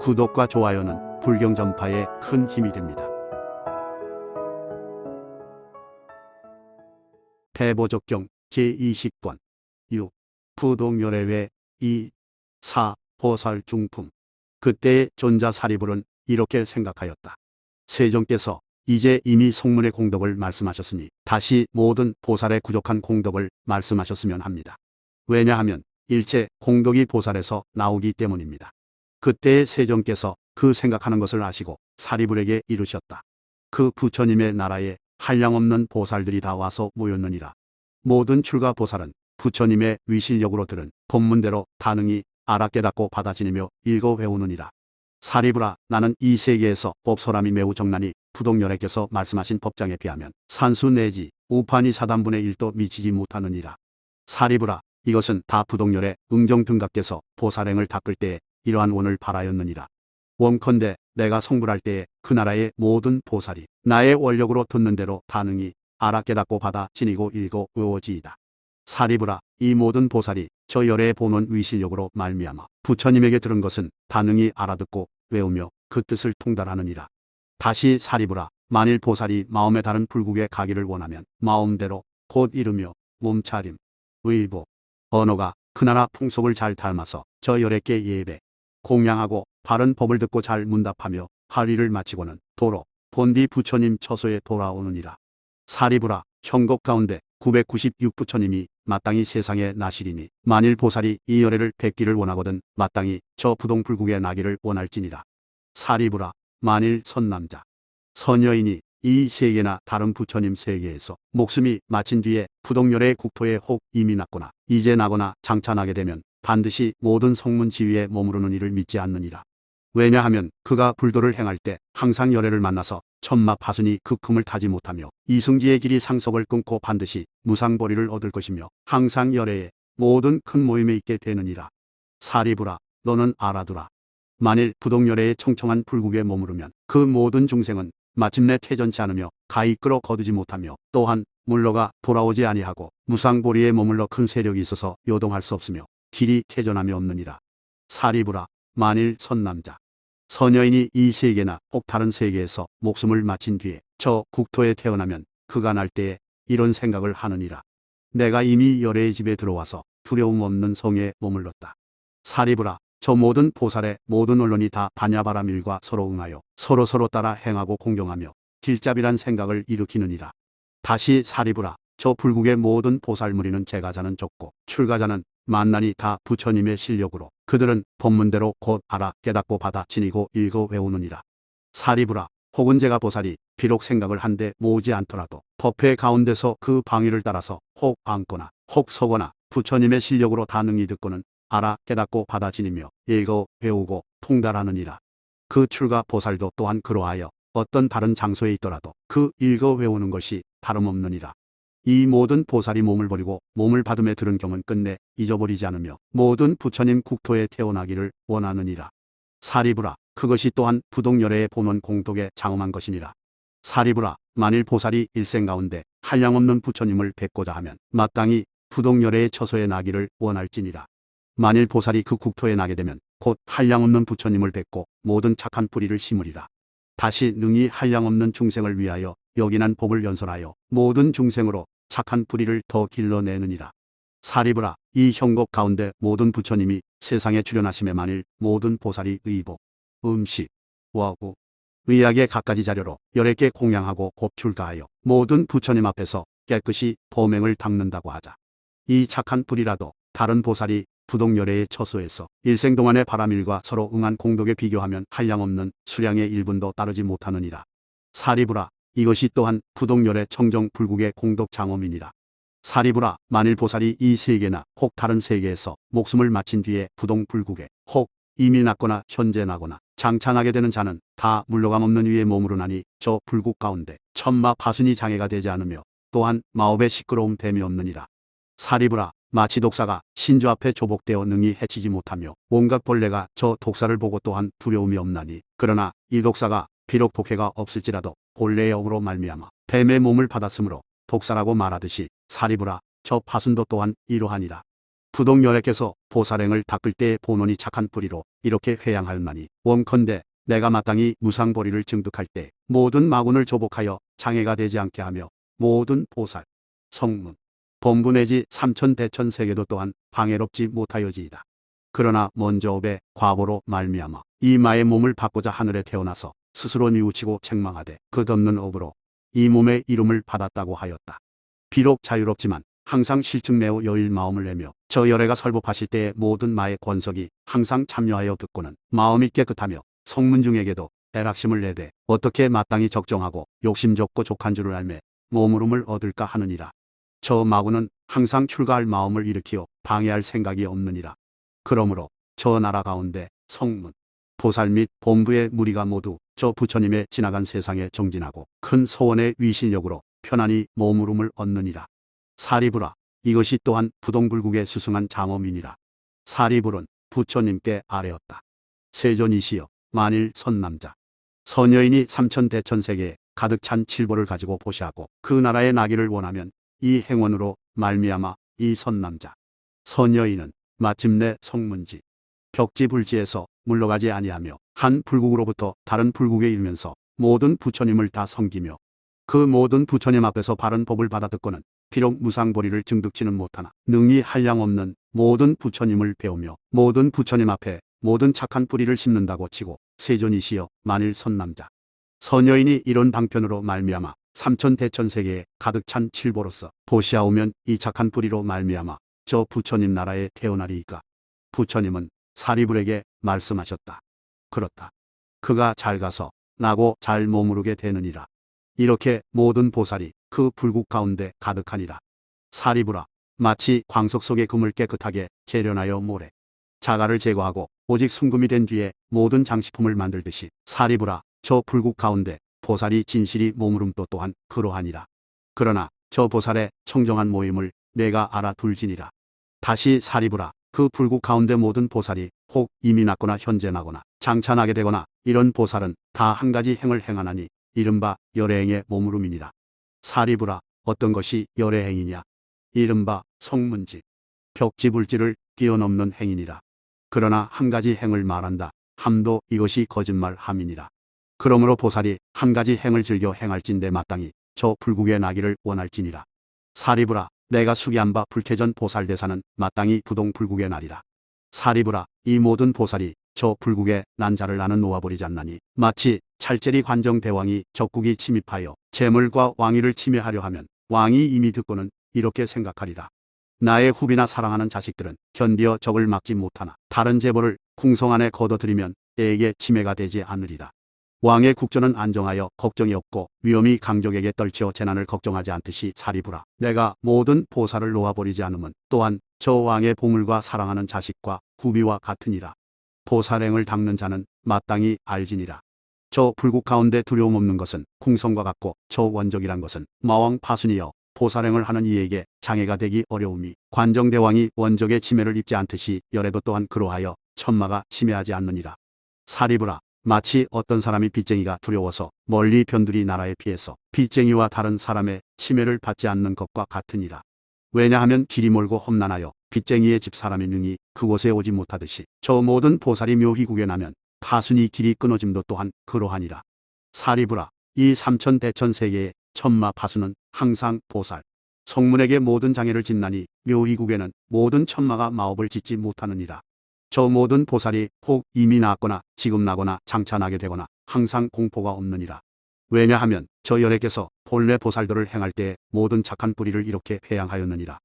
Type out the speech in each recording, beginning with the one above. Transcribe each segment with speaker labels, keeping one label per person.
Speaker 1: 구독과 좋아요는 불경 전파에 큰 힘이 됩니다. 대보족경 제20권 6. 부동요래외 2. 4. 보살 중품. 그때의 존자 사리불은 이렇게 생각하였다. 세종께서 이제 이미 성문의 공덕을 말씀하셨으니 다시 모든 보살의 부족한 공덕을 말씀하셨으면 합니다. 왜냐하면 일체 공덕이 보살에서 나오기 때문입니다. 그때의 세종께서 그 생각하는 것을 아시고 사리불에게 이르셨다. 그 부처님의 나라에 한량없는 보살들이 다 와서 모였느니라. 모든 출가 보살은 부처님의 위실력으로 들은 법문대로 다능히 알아 깨닫고 받아지니며 읽어 외우느니라. 사리불아, 나는 이 세계에서 법소람이 매우 적나니 부동열애께서 말씀하신 법장에 비하면 산수 내지 우판이 사단분의 1도 미치지 못하느니라. 사리불아, 이것은 다 부동열애 응정등각께서 보살행을 닦을 때에 이러한 원을 바라였느니라. 원컨대 내가 성불할 때에 그 나라의 모든 보살이 나의 원력으로 듣는 대로 다능히 알아 깨닫고 받아 지니고 읽어 외워지이다. 사리불아, 이 모든 보살이 저 열애의 본원 위실력으로 말미암아 부처님에게 들은 것은 다능히 알아듣고 외우며 그 뜻을 통달하느니라. 다시 사리불아, 만일 보살이 마음에 다른 불국에 가기를 원하면 마음대로 곧 이르며 몸차림, 의복, 언어가 그 나라 풍속을 잘 닮아서 저 열애께 예배, 공양하고 바른 법을 듣고 잘 문답하며 할의를 마치고는 도로 본디 부처님 처소에 돌아오느니라. 사리불아, 형국 가운데 996부처님이 마땅히 세상에 나시리니 만일 보살이 이 열애를 뵙기를 원하거든 마땅히 저 부동불국에 나기를 원할지니라. 사리불아, 만일 선남자, 선여인이 이 세계나 다른 부처님 세계에서 목숨이 마친 뒤에 부동열애의 국토에 혹 이미 났거나 이제 나거나 장차 나게 되면 반드시 모든 성문 지위에 머무르는 일을 믿지 않느니라. 왜냐하면 그가 불도를 행할 때 항상 열애를 만나서 천마 파순이 그 금을 타지 못하며 이승지의 길이 상석을 끊고 반드시 무상보리를 얻을 것이며 항상 열애에 모든 큰 모임에 있게 되느니라. 사리불아, 너는 알아두라. 만일 부동열애의 청청한 불국에 머무르면 그 모든 중생은 마침내 퇴전치 않으며 가히 끌어 거두지 못하며 또한 물러가 돌아오지 아니하고 무상보리에 머물러 큰 세력이 있어서 요동할 수 없으며 길이 퇴전함이 없느니라. 사리불아, 만일 선남자, 선여인이 이 세계나 혹 다른 세계에서 목숨을 마친 뒤에 저 국토에 태어나면 그가 날 때에 이런 생각을 하느니라. 내가 이미 열애의 집에 들어와서 두려움 없는 성에 머물렀다. 사리불아, 저 모든 보살의 모든 언론이 다 반야바라밀과 서로 응하여 서로 따라 행하고 공경하며 길잡이란 생각을 일으키느니라. 다시 사리불아, 저 불국의 모든 보살무리는 제가자는 적고 출가자는 만난이 다 부처님의 실력으로 그들은 법문대로 곧 알아 깨닫고 받아 지니고 읽어 외우느니라. 사리불아, 혹은 제가 보살이 비록 생각을 한데 모으지 않더라도 법회 가운데서 그 방위를 따라서 혹 앉거나 혹 서거나 부처님의 실력으로 다 능히 듣고는 알아 깨닫고 받아 지니며 읽어 외우고 통달하느니라. 그 출가 보살도 또한 그러하여 어떤 다른 장소에 있더라도 그 읽어 외우는 것이 다름없느니라. 이 모든 보살이 몸을 버리고 몸을 받음에 들은 경은 끝내 잊어버리지 않으며 모든 부처님 국토에 태어나기를 원하느니라. 사리불아, 그것이 또한 부동열애의 본원 공덕에 장엄한 것이니라. 사리불아, 만일 보살이 일생 가운데 한량없는 부처님을 뵙고자 하면 마땅히 부동열애의 처소에 나기를 원할지니라. 만일 보살이 그 국토에 나게 되면 곧 한량없는 부처님을 뵙고 모든 착한 뿌리를 심으리라. 다시 능히 한량없는 중생을 위하여 여기난 법을 연설하여 모든 중생으로 착한 뿌리를 더 길러내느니라. 사리불아, 이 형국 가운데 모든 부처님이 세상에 출현하심에 만일 모든 보살이 의복, 음식, 와구, 의학의 갖가지 자료로 열애께 공양하고 곱출가하여 모든 부처님 앞에서 깨끗이 범행을 닦는다고 하자. 이 착한 뿌리라도 다른 보살이 부동열애의 처소에서 일생 동안의 바라밀과 서로 응한 공덕에 비교하면 한량없는 수량의 1분도 따르지 못하느니라. 사리불아, 이것이 또한 부동열애 청정 불국의 공덕 장엄이니라. 사리불아, 만일 보살이 이 세계나 혹 다른 세계에서 목숨을 마친 뒤에 부동 불국에 혹 이미 났거나 현재 나거나 장차 나게 되는 자는 다 물러감 없는 위에 머무르나니 저 불국 가운데 천마 파순이 장애가 되지 않으며 또한 마업의 시끄러움 됨이 없느니라. 사리불아, 마치 독사가 신주 앞에 조복되어 능히 해치지 못하며 온갖 벌레가 저 독사를 보고 또한 두려움이 없나니 그러나 이 독사가 비록 독해가 없을지라도 본래의 업으로 말미암아 뱀의 몸을 받았으므로 독사라고 말하듯이 사리불아, 저 파순도 또한 이러하니라. 부동열애께서 보살행을 닦을 때의 본원이 착한 뿌리로 이렇게 회양하였나니 원컨대 내가 마땅히 무상보리를 증득할 때 모든 마군을 조복하여 장애가 되지 않게 하며 모든 보살, 성문, 범부 내지 삼천대천 세계도 또한 방해롭지 못하여지이다. 그러나 먼저 업의 과보로 말미암아 이 마의 몸을 받고자 하늘에 태어나서 스스로 뉘우치고 책망하되 끝없는 업으로 이 몸의 이름을 받았다고 하였다. 비록 자유롭지만 항상 실증 내어 여일 마음을 내며 저 열애가 설법하실 때의 모든 마의 권석이 항상 참여하여 듣고는 마음이 깨끗하며 성문중에게도 애락심을 내되 어떻게 마땅히 적정하고 욕심적고 족한 줄을 알매 몸으름을 얻을까 하느니라. 저 마구는 항상 출가할 마음을 일으키어 방해할 생각이 없느니라. 그러므로 저 나라 가운데 성문, 보살 및 본부의 무리가 모두 저 부처님의 지나간 세상에 정진하고 큰 소원의 위실력으로 편안히 몸으름을 얻느니라. 사리부라, 이것이 또한 부동불국에 수승한 장엄이니라. 사리불은 부처님께 아뢰었다. 세존이시여, 만일 선남자, 선여인이 삼천대천세계에 가득 찬 칠보를 가지고 보시하고 그 나라에 나기를 원하면 이 행원으로 말미암아 이 선남자, 선여인은 마침내 성문지, 벽지불지에서 물러가지 아니하며 한 불국으로부터 다른 불국에 이르면서 모든 부처님을 다 섬기며 그 모든 부처님 앞에서 바른 법을 받아 듣고는 비록 무상보리를 증득치는 못하나 능히 한량없는 모든 부처님을 배우며 모든 부처님 앞에 모든 착한 뿌리를 심는다고 치고 세존이시여, 만일 선남자, 선여인이 이런 방편으로 말미암아 삼천대천세계에 가득 찬 칠보로서 보시하오면 이 착한 뿌리로 말미암아 저 부처님 나라에 태어나리이까. 부처님은 사리불에게 말씀하셨다. 그렇다. 그가 잘 가서 나고 잘 머무르게 되느니라. 이렇게 모든 보살이 그 불국 가운데 가득하니라. 사리불아, 마치 광석 속의 금을 깨끗하게 재련하여 모래, 자갈을 제거하고 오직 순금이 된 뒤에 모든 장식품을 만들듯이 사리불아, 저 불국 가운데 보살이 진실이 머무름도 또한 그러하니라. 그러나 저 보살의 청정한 모임을 내가 알아둘지니라. 다시 사리불아, 그 불국 가운데 모든 보살이 혹 이미 났거나 현재 나거나 장차 나게 되거나 이런 보살은 다 한 가지 행을 행하나니 이른바 열애행의 머무름이니라. 사리불아, 어떤 것이 열애행이냐? 이른바 성문지, 벽지불지를 뛰어넘는 행이니라. 그러나 한 가지 행을 말한다 함도 이것이 거짓말함이니라. 그러므로 보살이 한 가지 행을 즐겨 행할진대 마땅히 저 불국에 나기를 원할지니라. 사리불아, 내가 수기한 바 불쾌전 보살대사는 마땅히 부동불국에 나리라. 사리불아, 이 모든 보살이 저 불국에 난자를 나는 놓아버리지 않나니 마치 찰제리 관정대왕이 적국이 침입하여 재물과 왕위를 침해하려 하면 왕이 이미 듣고는 이렇게 생각하리라. 나의 후비나 사랑하는 자식들은 견디어 적을 막지 못하나 다른 재벌을 궁성 안에 거둬들이면 때에게 침해가 되지 않으리라. 왕의 국조는 안정하여 걱정이 없고 위험이 강적에게 떨치어 재난을 걱정하지 않듯이 사리불아, 내가 모든 보살을 놓아버리지 않으면 또한 저 왕의 보물과 사랑하는 자식과 후비와 같으니라. 보살행을 닦는 자는 마땅히 알지니라. 저 불국 가운데 두려움 없는 것은 궁성과 같고 저 원적이란 것은 마왕 파순이여 보살행을 하는 이에게 장애가 되기 어려움이 관정대왕이 원적의 침해를 입지 않듯이 열애도 또한 그러하여 천마가 침해하지 않느니라. 사리불아, 마치 어떤 사람이 빚쟁이가 두려워서 멀리 변두리 나라에 피해서 빚쟁이와 다른 사람의 침해를 받지 않는 것과 같으니라. 왜냐하면 길이 멀고 험난하여 빚쟁이의 집 사람이 능히 그곳에 오지 못하듯이 저 모든 보살이 묘히 구견하면 파순이 길이 끊어짐도 또한 그러하니라. 사리불아, 이 삼천대천세계의 천마 파수는 항상 보살, 성문에게 모든 장애를 짓나니 묘히 구견은 모든 천마가 마업을 짓지 못하느니라. 저 모든 보살이 혹 이미 나았거나 지금 나거나 장차 나게 되거나 항상 공포가 없느니라. 왜냐하면 저 열애께서 본래 보살도를 행할 때에 모든 착한 뿌리를 이렇게 회양하였느니라.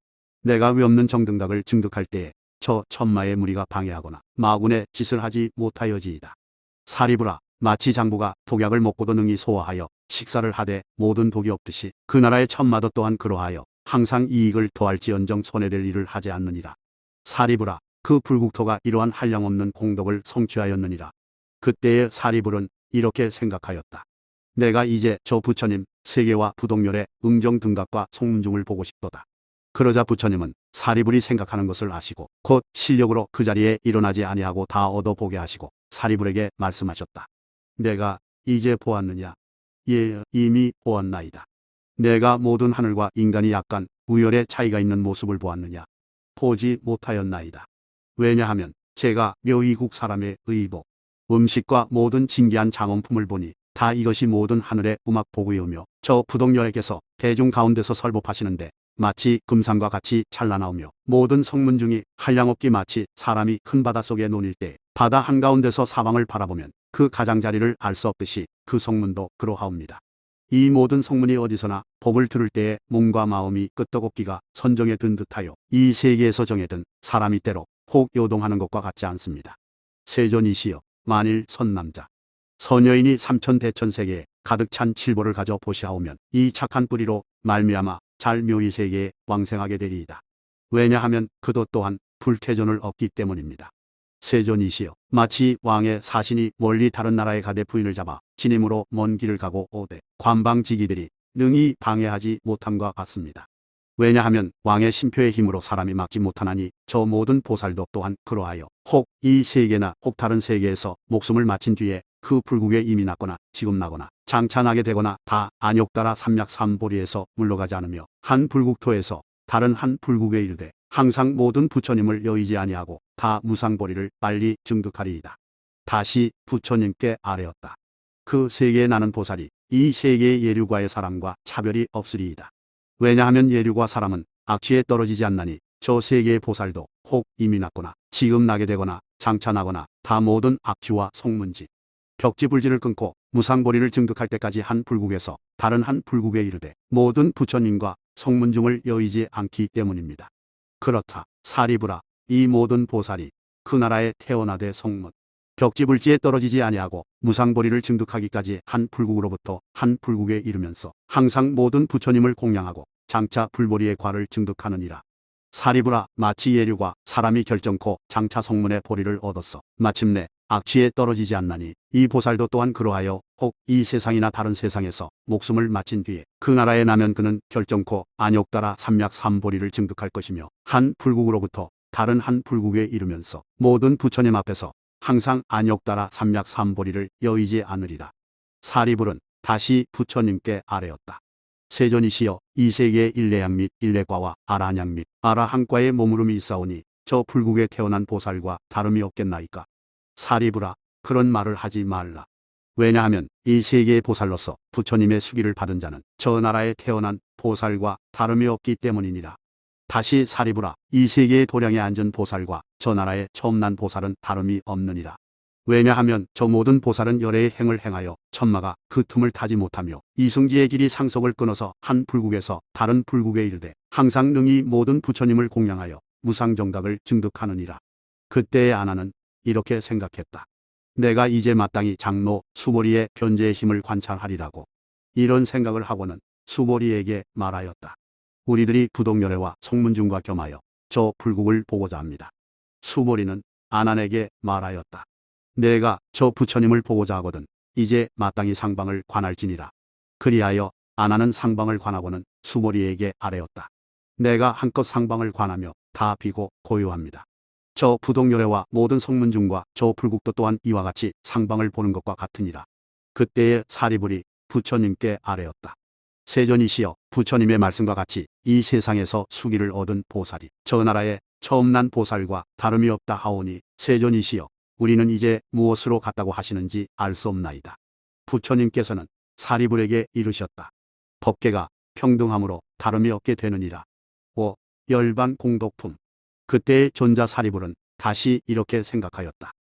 Speaker 1: 내가 위없는 정등각을 증득할 때에 저 천마의 무리가 방해하거나 마군의 짓을 하지 못하여지이다. 사리불아, 마치 장부가 독약을 먹고도 능히 소화하여 식사를 하되 모든 독이 없듯이 그 나라의 천마도 또한 그러하여 항상 이익을 더할지언정 손해될 일을 하지 않느니라. 사리불아, 그 불국토가 이러한 한량없는 공덕을 성취하였느니라. 그때의 사리불은 이렇게 생각하였다. 내가 이제 저 부처님 세계와 부동열의 응정등각과 성문중을 보고 싶도다. 그러자 부처님은 사리불이 생각하는 것을 아시고 곧 실력으로 그 자리에 일어나지 아니하고 다 얻어보게 하시고 사리불에게 말씀하셨다. 내가 이제 보았느냐? 예, 이미 보았나이다. 내가 모든 하늘과 인간이 약간 우열의 차이가 있는 모습을 보았느냐? 보지 못하였나이다. 왜냐하면 제가 묘의국 사람의 의복, 음식과 모든 진귀한 장원품을 보니 다 이것이 모든 하늘의 음악 보고이오며 저 부동열애께서 대중 가운데서 설법하시는데 마치 금상과 같이 찬란하오며 모든 성문중이 한량없기 마치 사람이 큰 바다 속에 논일 때 바다 한가운데서 사방을 바라보면 그 가장자리를 알 수 없듯이 그 성문도 그러하옵니다. 이 모든 성문이 어디서나 법을 들을 때에 몸과 마음이 끄떡없기가 선정에 든 듯하여 이 세계에서 정해든 사람이 때로 혹 요동하는 것과 같지 않습니다. 세존이시여, 만일 선남자 선여인이 삼천대천세계에 가득 찬 칠보를 가져 보시하오면 이 착한 뿌리로 말미암아 잘 묘의 세계에 왕생하게 되리이다. 왜냐하면 그도 또한 불태존을 얻기 때문입니다. 세존이시여, 마치 왕의 사신이 멀리 다른 나라에 가되 부인을 잡아 진임으로 먼 길을 가고 오되 관방지기들이 능히 방해하지 못함과 같습니다. 왜냐하면 왕의 신표의 힘으로 사람이 막지 못하나니 저 모든 보살도 또한 그러하여 혹 이 세계나 혹 다른 세계에서 목숨을 마친 뒤에 그 불국에 이미 났거나 지금 나거나 장차 나게 되거나 다 안욕따라 삼략삼보리에서 물러가지 않으며 한 불국토에서 다른 한 불국에 이르되 항상 모든 부처님을 여의지 아니하고 다 무상보리를 빨리 증득하리이다. 다시 부처님께 아뢰었다. 그 세계에 나는 보살이 이 세계의 예류과의 사람과 차별이 없으리이다. 왜냐하면 예류과 사람은 악취에 떨어지지 않나니 저 세계의 보살도 혹 이미 났거나 지금 나게 되거나 장차 나거나 다 모든 악취와 성문지, 벽지불지를 끊고 무상보리를 증득할 때까지 한 불국에서 다른 한 불국에 이르되 모든 부처님과 성문중을 여의지 않기 때문입니다. 그렇다. 사리부라, 이 모든 보살이 그 나라에 태어나되 성문, 벽지불지에 떨어지지 아니하고 무상보리를 증득하기까지 한 불국으로부터 한 불국에 이르면서 항상 모든 부처님을 공양하고 장차 불보리의 과를 증득하느니라. 사리부라, 마치 예류가 사람이 결정코 장차 성문의 보리를 얻었어 마침내 악취에 떨어지지 않나니 이 보살도 또한 그러하여 혹 이 세상이나 다른 세상에서 목숨을 마친 뒤에 그 나라에 나면 그는 결정코 안욕따라 삼략삼보리를 증득할 것이며 한 불국으로부터 다른 한 불국에 이르면서 모든 부처님 앞에서 항상 안욕따라 삼략삼보리를 여의지 않으리라. 사리불은 다시 부처님께 아뢰었다. 세존이시여, 이 세계의 일례양 및 일례과와 아라한양 및 아라한과의 머무름이 있사오니 저 불국에 태어난 보살과 다름이 없겠나이까. 사리부라, 그런 말을 하지 말라. 왜냐하면 이 세계의 보살로서 부처님의 수기를 받은 자는 저 나라에 태어난 보살과 다름이 없기 때문이니라. 다시 사리부라, 이 세계의 도량에 앉은 보살과 저 나라에 처음 난 보살은 다름이 없느니라. 왜냐하면 저 모든 보살은 열애의 행을 행하여 천마가 그 틈을 타지 못하며 이승지의 길이 상속을 끊어서 한 불국에서 다른 불국에 이르되 항상 능히 모든 부처님을 공양하여 무상정각을 증득하느니라. 그때의 아나는 이렇게 생각했다. 내가 이제 마땅히 장로 수보리의 변제의 힘을 관찰하리라고. 이런 생각을 하고는 수보리에게 말하였다. 우리들이 부동열애와 성문중과 겸하여 저 불국을 보고자 합니다. 수보리는 아난에게 말하였다. 내가 저 부처님을 보고자 하거든 이제 마땅히 상방을 관할지니라. 그리하여 아나는 상방을 관하고는 수보리에게 아뢰었다. 내가 한껏 상방을 관하며 다 비고 고요합니다. 저 부동열애와 모든 성문중과 저 불국도 또한 이와 같이 상방을 보는 것과 같으니라. 그때에 사리불이 부처님께 아뢰었다. 세존이시여, 부처님의 말씀과 같이 이 세상에서 수기를 얻은 보살이 저 나라에 처음 난 보살과 다름이 없다 하오니 세존이시여, 우리는 이제 무엇으로 갔다고 하시는지 알 수 없나이다. 부처님께서는 사리불에게 이르셨다. 법계가 평등함으로 다름이 없게 되느니라. 5. 열반 공덕품. 그때의 존자 사리불은 다시 이렇게 생각하였다.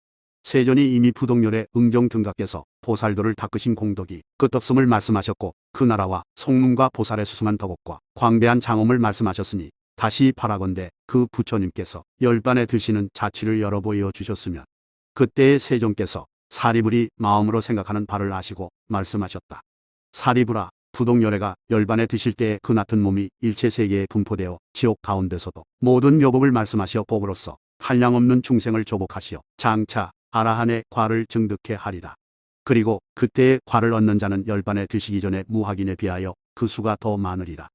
Speaker 1: 세존이 이미 부동열의 응정등각께서 보살도를 닦으신 공덕이 끝없음을 말씀하셨고 그 나라와 성문과 보살의 수승한 덕업과 광대한 장엄을 말씀하셨으니 다시 바라건대 그 부처님께서 열반에 드시는 자취를 열어 보여 주셨으면 그때의 세존께서 사리불이 마음으로 생각하는 바를 아시고 말씀하셨다. 사리불아, 부동열애가 열반에 드실 때에 그 낳은 몸이 일체세계에 분포되어 지옥 가운데서도 모든 묘복을 말씀하시어 법으로서 한량없는 중생을 조복하시어 장차 아라한의 과를 증득해 하리라. 그리고 그때의 과를 얻는 자는 열반에 드시기 전에 무학인에 비하여 그 수가 더 많으리라.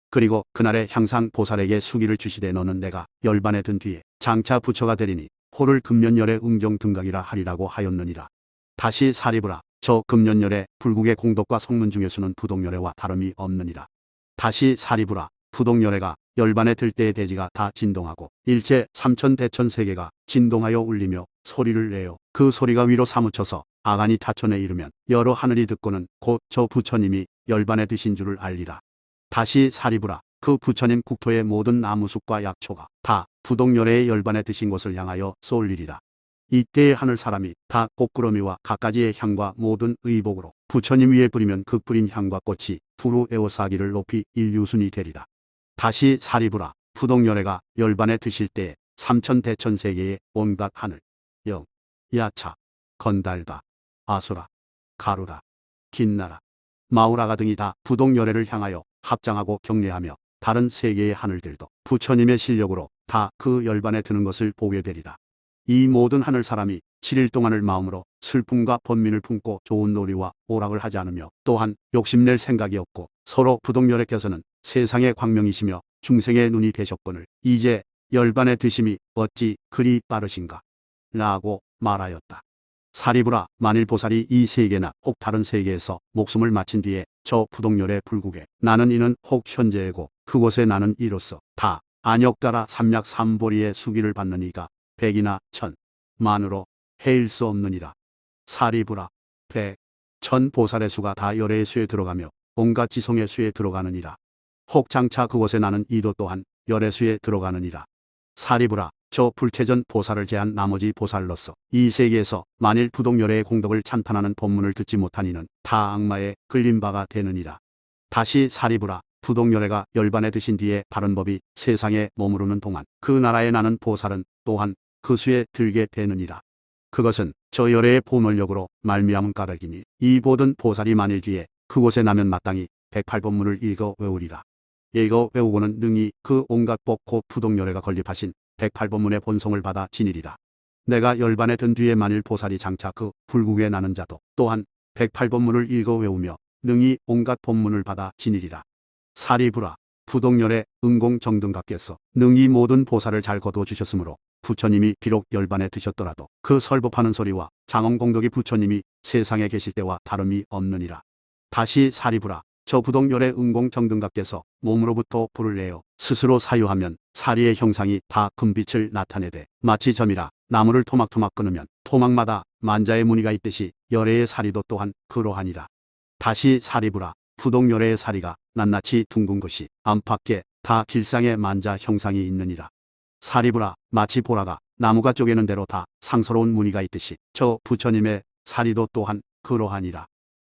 Speaker 1: 그리고 그날에 향상 보살에게 수기를 주시되 너는 내가 열반에 든 뒤에 장차 부처가 되리니 호를 금년열의 응정등각이라 하리라고 하였느니라. 다시 사리불아, 저 금년열의 불국의 공덕과 성문 중에서는 부동열애와 다름이 없느니라. 다시 사리불아, 부동열애가 열반에 들 때의 대지가 다 진동하고 일제 삼천대천 세계가 진동하여 울리며 소리를 내요. 그 소리가 위로 사무쳐서 아간이 타천에 이르면 여러 하늘이 듣고는 곧 저 부처님이 열반에 드신 줄을 알리라. 다시 사리부라. 그 부처님 국토의 모든 나무숲과 약초가 다 부동열애의 열반에 드신 곳을 향하여 쏠리리라. 이때의 하늘 사람이 다 꽃구러미와 갖가지의 향과 모든 의복으로 부처님 위에 뿌리면 그 뿌린 향과 꽃이 두루 에워싸기를 높이 인류순이 되리라. 다시 사리부라. 부동열애가 열반에 드실 때에 삼천대천 세계의 온갖 하늘, 영, 야차, 건달바, 아수라, 가루라, 긴나라, 마우라가 등이 다 부동열애를 향하여 합장하고 경례하며 다른 세계의 하늘들도 부처님의 실력으로 다 그 열반에 드는 것을 보게 되리라. 이 모든 하늘 사람이 7일 동안을 마음으로 슬픔과 번민을 품고 좋은 놀이와 오락을 하지 않으며 또한 욕심낼 생각이 없고 서로 부동열애 껴서는 세상의 광명이시며 중생의 눈이 되셨거늘 이제 열반에 드심이 어찌 그리 빠르신가 라고 말하였다. 사리부라. 만일 보살이 이 세계나 혹 다른 세계에서 목숨을 마친 뒤에 저 부동열의 불국에 나는 이는 혹 현재이고 그곳에 나는 이로써 다 안역따라 삼약 삼보리의 수기를 받는 이가 백이나 천, 만으로 헤일 수 없느니라. 사리부라. 백, 천 보살의 수가 다 열애의 수에 들어가며 온갖 지성의 수에 들어가느니라. 혹 장차 그곳에 나는 이도 또한 열애 수에 들어가느니라. 사리부라. 저 불태전 보살을 제한 나머지 보살로서 이 세계에서 만일 부동열애의 공덕을 찬탄하는 법문을 듣지 못한 이는 다 악마에 끌린 바가 되느니라. 다시 사리부라. 부동열애가 열반에 드신 뒤에 바른 법이 세상에 머무르는 동안 그 나라에 나는 보살은 또한 그 수에 들게 되느니라. 그것은 저 열애의 보멸력으로 말미암은 까닭이니 이 모든 보살이 만일 뒤에 그곳에 나면 마땅히 108법문을 읽어 외우리라. 읽어 외우고는 능히 그 온갖 법 곧 부동열애가 건립하신 108법문의 본성을 받아 지니리라. 내가 열반에 든 뒤에 만일 보살이 장차 그 불국에 나는 자도 또한 108법문을 읽어 외우며 능히 온갖 법문을 받아 지니리라. 사리부라. 부동열애 은공정등각께서 능히 모든 보살을 잘 거두어 주셨으므로 부처님이 비록 열반에 드셨더라도 그 설법하는 소리와 장엄공덕이 부처님이 세상에 계실 때와 다름이 없느니라. 다시 사리부라. 저 부동열애 은공정등각께서 몸으로부터 불을 내어 스스로 사유하면 사리의 형상이 다 금빛을 나타내되 마치 점이라 나무를 토막토막 끊으면 토막마다 만자의 무늬가 있듯이 열애의 사리도 또한 그러하니라. 다시 사리부라. 부동열애의 사리가 낱낱이 둥근 것이 안팎에 다 길상의 만자 형상이 있느니라. 사리부라. 마치 보라가 나무가 쪼개는 대로 다 상서로운 무늬가 있듯이 저 부처님의 사리도 또한 그러하니라.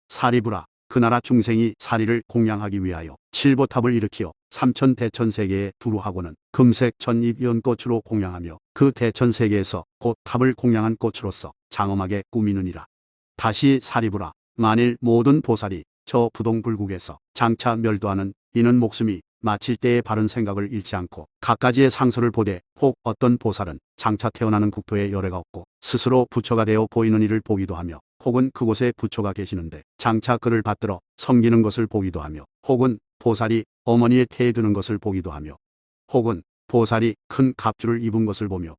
Speaker 1: 사리부라. 그 나라 중생이 사리를 공양하기 위하여 칠보탑을 일으키어 삼천대천세계에 두루하고는 금색 전잎 연꽃으로 공양하며 그 대천세계에서 곧 탑을 공양한 꽃으로서 장엄하게 꾸미느니라. 다시 사리부라. 만일 모든 보살이 저 부동불국에서 장차 멸도하는 이는 목숨이 마칠 때의 바른 생각을 잃지 않고 갖가지의 상소를 보되 혹 어떤 보살은 장차 태어나는 국토에 열애가 없고 스스로 부처가 되어 보이는 이를 보기도 하며 혹은 그곳에 부처가 계시는데 장차 그를 받들어 섬기는 것을 보기도 하며 혹은 보살이 어머니의 태에 드는 것을 보기도 하며 혹은 보살이 큰 갑주를 입은 것을 보며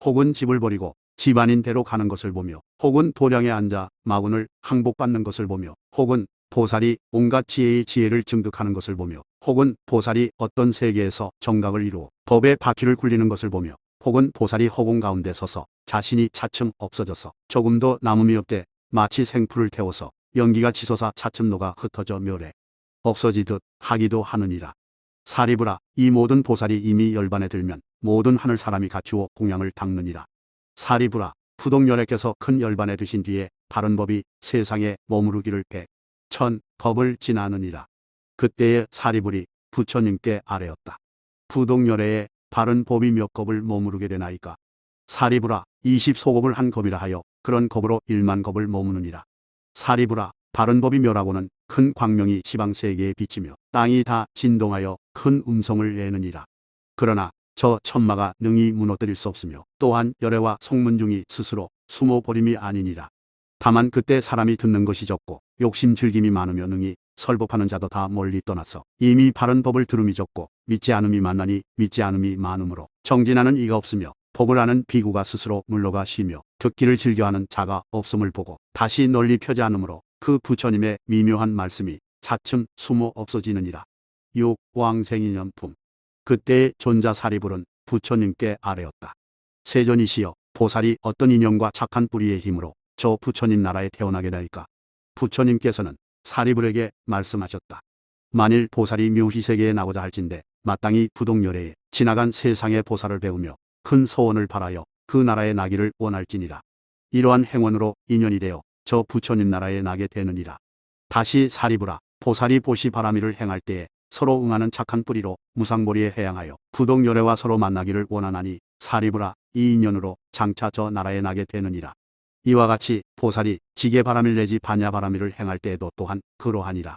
Speaker 1: 혹은 집을 버리고 집안인 대로 가는 것을 보며 혹은 도량에 앉아 마군을 항복받는 것을 보며 혹은 보살이 온갖 지혜의 지혜를 증득하는 것을 보며 혹은 보살이 어떤 세계에서 정각을 이루어 법의 바퀴를 굴리는 것을 보며 혹은 보살이 허공 가운데 서서 자신이 차츰 없어져서 조금도 남음이 없되 마치 생풀을 태워서 연기가 치솟아 차츰 녹아 흩어져 멸해 없어지듯 하기도 하느니라. 사리부라. 이 모든 보살이 이미 열반에 들면 모든 하늘 사람이 갖추어 공양을 닦느니라. 사리부라. 부동열애께서 큰 열반에 드신 뒤에 바른 법이 세상에 머무르기를 백, 천, 법을 지나느니라. 그때에 사리불이 부처님께 아뢰었다. 부동열애에 바른 법이 몇 겁을 머무르게 되나이까. 사리부라. 20소겁을 한 겁이라 하여 그런 겁으로 1만 겁을 머무느니라. 사리부라. 바른 법이 멸하고는 큰 광명이 시방세계에 비치며 땅이 다 진동하여 큰 음성을 내느니라. 그러나 저 천마가 능히 무너뜨릴 수 없으며 또한 열애와 속문중이 스스로 숨어버림이 아니니라. 다만 그때 사람이 듣는 것이 적고 욕심 즐김이 많으며 능히 설법하는 자도 다 멀리 떠나서 이미 바른 법을 들음이 적고 믿지 않음이 많나니 믿지 않음이 많으므로 정진하는 이가 없으며 법을 아는 비구가 스스로 물러가 쉬며 듣기를 즐겨하는 자가 없음을 보고 다시 널리 펴지 않으므로 그 부처님의 미묘한 말씀이 차츰 숨어 없어지느니라. 6. 왕생이념품 그때의 존자 사리불은 부처님께 아뢰었다. 세존이시여, 보살이 어떤 인연과 착한 뿌리의 힘으로 저 부처님 나라에 태어나게 되니까? 부처님께서는 사리불에게 말씀하셨다. 만일 보살이 묘희세계에 나고자 할진대 마땅히 부동열애에 지나간 세상의 보살을 배우며 큰 소원을 바라여 그 나라에 나기를 원할지니라. 이러한 행원으로 인연이 되어 저 부처님 나라에 나게 되느니라. 다시 사리불아, 보살이 보시바라미를 행할 때에 서로 응하는 착한 뿌리로 무상보리에 해양하여 부동열애와 서로 만나기를 원하나니 사리불아, 이 인연으로 장차 저 나라에 나게 되느니라. 이와 같이 보살이 지게바라밀 내지 반야바라밀을 행할 때에도 또한 그러하니라.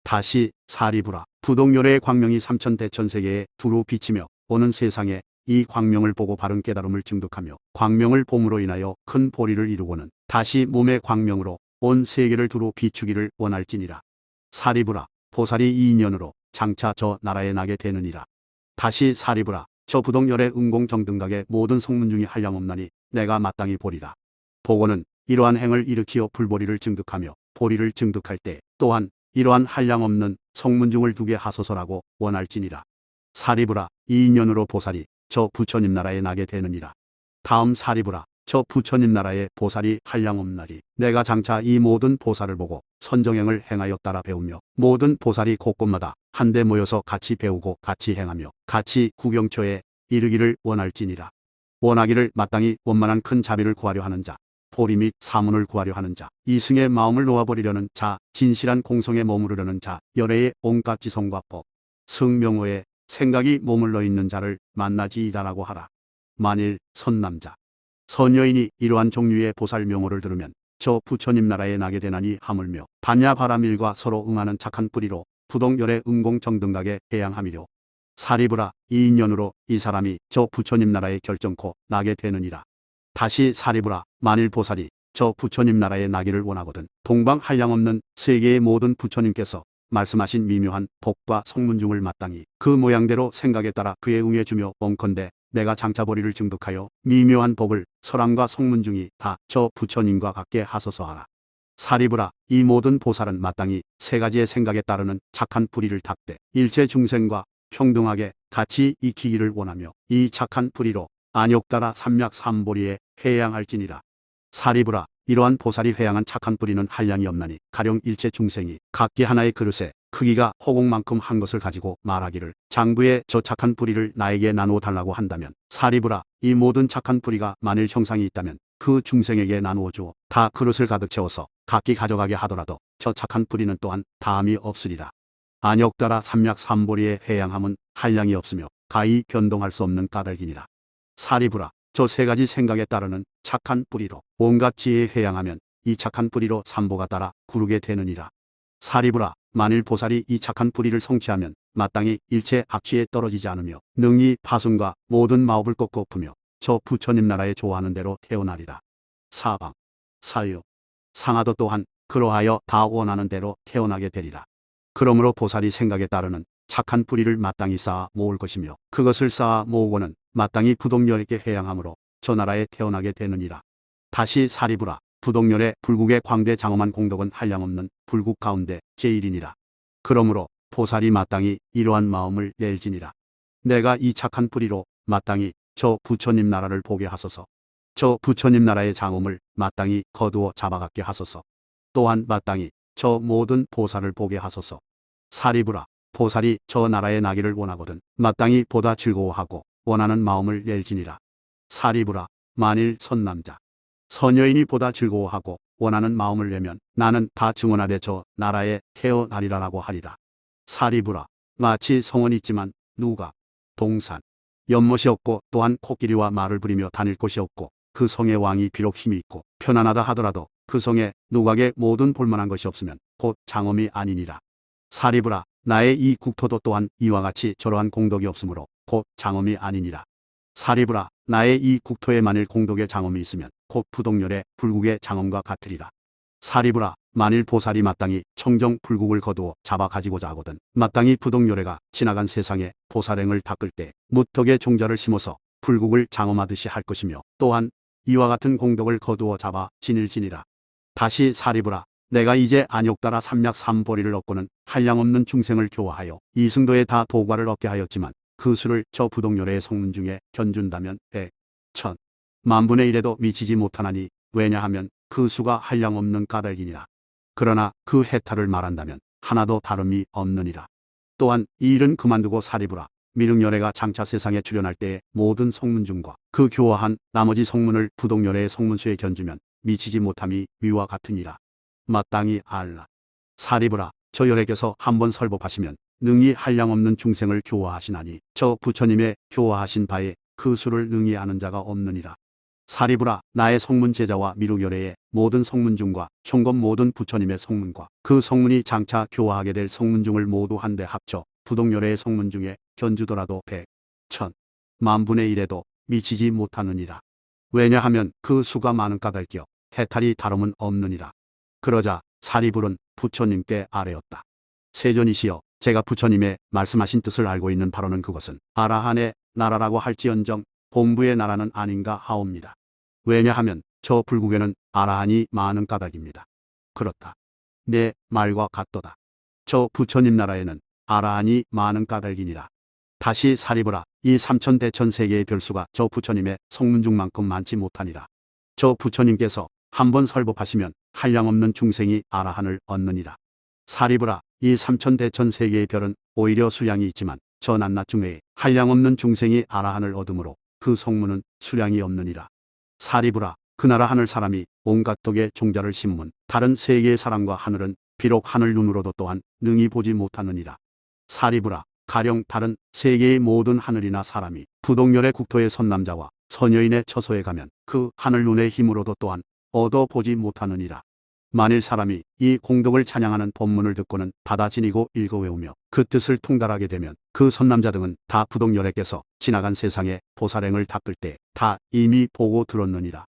Speaker 1: 다시 사리불아, 부동열애의 광명이 삼천대천세계에 두루 비치며 오는 세상에 이 광명을 보고 바른 깨달음을 증득하며 광명을 봄으로 인하여 큰 보리를 이루고는 다시 몸의 광명으로 온 세계를 두루 비추기를 원할지니라. 사리불아, 보살이 이 인연으로 장차 저 나라에 나게 되느니라. 다시 사리불아, 저 부동열애 응공정등각의 모든 성문 중이 한량없나니 내가 마땅히 보리라. 보고는 이러한 행을 일으키어 불보리를 증득하며 보리를 증득할 때 또한 이러한 한량없는 성문중을 두게 하소서라고 원할지니라. 사리불아, 이 인연으로 보살이 저 부처님 나라에 나게 되느니라. 다음 사리불아, 저 부처님 나라에 보살이 한량없나리 내가 장차 이 모든 보살을 보고 선정행을 행하여 따라 배우며 모든 보살이 곳곳마다 한데 모여서 같이 배우고 같이 행하며 같이 구경초에 이르기를 원할지니라. 원하기를 마땅히 원만한 큰 자비를 구하려 하는 자, 보리 및 사문을 구하려 하는 자, 이승의 마음을 놓아버리려는 자, 진실한 공성에 머무르려는 자, 열애의 온갖 지성과 법, 승명호에 생각이 머물러 있는 자를 만나지이다라고 하라. 만일 선남자, 선여인이 이러한 종류의 보살 명호를 들으면 저 부처님 나라에 나게 되나니 하물며 반야바라밀과 서로 응하는 착한 뿌리로 부동열의 응공정등각에 해양함이려. 사리불아, 이 인연으로 이 사람이 저 부처님 나라에 결정코 나게 되느니라. 다시 사리불아, 만일 보살이 저 부처님 나라에 나기를 원하거든 동방 한량없는 세계의 모든 부처님께서 말씀하신 미묘한 법과 성문중을 마땅히 그 모양대로 생각에 따라 그에 응해주며 원컨대 내가 장차보리를 증득하여 미묘한 법을 설함과 성문중이 다 저 부처님과 같게 하소서하라. 사리불아, 이 모든 보살은 마땅히 세 가지의 생각에 따르는 착한 뿌리를 닦되 일체 중생과 평등하게 같이 익히기를 원하며 이 착한 뿌리로 안욕따라 삼략삼보리에 회양할지니라. 사리불아, 이러한 보살이 회양한 착한 뿌리는 한량이 없나니 가령 일체 중생이 각기 하나의 그릇에 크기가 허공만큼 한 것을 가지고 말하기를 장부에 저 착한 뿌리를 나에게 나누어 달라고 한다면 사리불아, 이 모든 착한 뿌리가 만일 형상이 있다면 그 중생에게 나누어 주어 다 그릇을 가득 채워서 각기 가져가게 하더라도 저 착한 뿌리는 또한 다함이 없으리라. 안욕따라 삼략삼보리의 회양함은 한량이 없으며 가히 변동할 수 없는 까닭이니라. 사리불아, 저 세 가지 생각에 따르는 착한 뿌리로 온갖 지혜에 회양하면 이 착한 뿌리로 삼보가 따라 구르게 되느니라. 사리불아, 만일 보살이 이 착한 뿌리를 성취하면 마땅히 일체 악취에 떨어지지 않으며 능히 파순과 모든 마업을 꺾고 엎으며 저 부처님 나라에 좋아하는 대로 태어나리라. 사방, 사유, 상하도 또한 그러하여 다 원하는 대로 태어나게 되리라. 그러므로 보살이 생각에 따르는 착한 뿌리를 마땅히 쌓아 모을 것이며 그것을 쌓아 모으고는 마땅히 부동열에게 회양함으로 저 나라에 태어나게 되느니라. 다시 사리불아, 부동열의 불국의 광대 장엄한 공덕은 한량없는 불국 가운데 제1이니라. 그러므로 보살이 마땅히 이러한 마음을 낼지니라. 내가 이 착한 뿌리로 마땅히 저 부처님 나라를 보게 하소서. 저 부처님 나라의 장엄을 마땅히 거두어 잡아갖게 하소서. 또한 마땅히 저 모든 보살을 보게 하소서. 사리불아, 보살이 저 나라에 나기를 원하거든 마땅히 보다 즐거워하고 원하는 마음을 낼지니라. 사리불아, 만일 선남자, 선여인이 보다 즐거워하고 원하는 마음을 내면 나는 다 증언하되 저 나라에 태어나리라라고 하리라. 사리불아, 마치 성은 있지만 누가 동산, 연못이 없고 또한 코끼리와 말을 부리며 다닐 곳이 없고 그 성의 왕이 비록 힘이 있고 편안하다 하더라도 그 성에 누각에 모든 볼만한 것이 없으면 곧 장엄이 아니니라. 사리불아, 나의 이 국토도 또한 이와 같이 저러한 공덕이 없으므로 곧 장엄이 아니니라. 사리불아, 나의 이 국토에 만일 공덕의 장엄이 있으면 곧 부동열의 불국의 장엄과 같으리라. 사리불아, 만일 보살이 마땅히 청정 불국을 거두어 잡아 가지고자 하거든 마땅히 부동열애가 지나간 세상에 보살행을 닦을 때 무턱의 종자를 심어서 불국을 장엄하듯이 할 것이며 또한 이와 같은 공덕을 거두어 잡아 지닐지니라. 다시 사리불아, 내가 이제 안욕따라 삼략삼보리를 얻고는 한량없는 중생을 교화하여 이승도에 다 도과를 얻게 하였지만 그 수를 저 부동요래의 성문 중에 견준다면 100, 1000, 만분의 1에도 미치지 못하나니 왜냐하면 그 수가 한량없는 까닭이니라. 그러나 그 해탈을 말한다면 하나도 다름이 없느니라. 또한 이 일은 그만두고 사리부라. 미륵열애가 장차 세상에 출현할 때의 모든 성문중과 그 교화한 나머지 성문을 부동열애의 성문수에 견주면 미치지 못함이 위와 같으니라. 마땅히 알라. 사리부라. 저 열애께서 한번 설법하시면 능히 한량없는 중생을 교화하시나니 저 부처님의 교화하신 바에 그 수를 능히 아는 자가 없느니라. 사리부라. 나의 성문 제자와 미륵열애의 모든 성문중과 현금 모든 부처님의 성문과 그 성문이 장차 교화하게 될 성문중을 모두 한데 합쳐 부동열애의 성문 중에 견주더라도 100, 1000, 만분의 1에도 미치지 못하느니라. 왜냐하면 그 수가 많은 까닭이여 해탈이 다름은 없느니라. 그러자 사리불은 부처님께 아뢰었다. 세존이시여, 제가 부처님의 말씀하신 뜻을 알고 있는 바로는 그것은 아라한의 나라라고 할지언정 본부의 나라는 아닌가 하옵니다. 왜냐하면 저 불국에는 아라한이 많은 까닭입니다. 그렇다. 내 말과 같도다. 저 부처님 나라에는 아라한이 많은 까닭이니라. 다시 사리부라. 이 삼천대천 세계의 별수가 저 부처님의 성문중만큼 많지 못하니라. 저 부처님께서 한번 설법하시면 한량없는 중생이 아라한을 얻느니라. 사리부라. 이 삼천대천 세계의 별은 오히려 수량이 있지만 저 낱낱 중에 한량없는 중생이 아라한을 얻으므로 그 성문은 수량이 없느니라. 사리부라. 그 나라 하늘 사람이 온갖 덕의 종자를 심문 다른 세계의 사람과 하늘은 비록 하늘 눈으로도 또한 능히 보지 못하느니라. 사리부라. 가령 다른 세계의 모든 하늘이나 사람이 부동열의 국토의 선남자와 선여인의 처소에 가면 그 하늘 눈의 힘으로도 또한 얻어 보지 못하느니라. 만일 사람이 이 공덕을 찬양하는 법문을 듣고는 받아 지니고 읽어 외우며 그 뜻을 통달하게 되면 그 선남자 등은 다 부동열애께서 지나간 세상에 보살행을 닦을 때 다 이미 보고 들었느니라.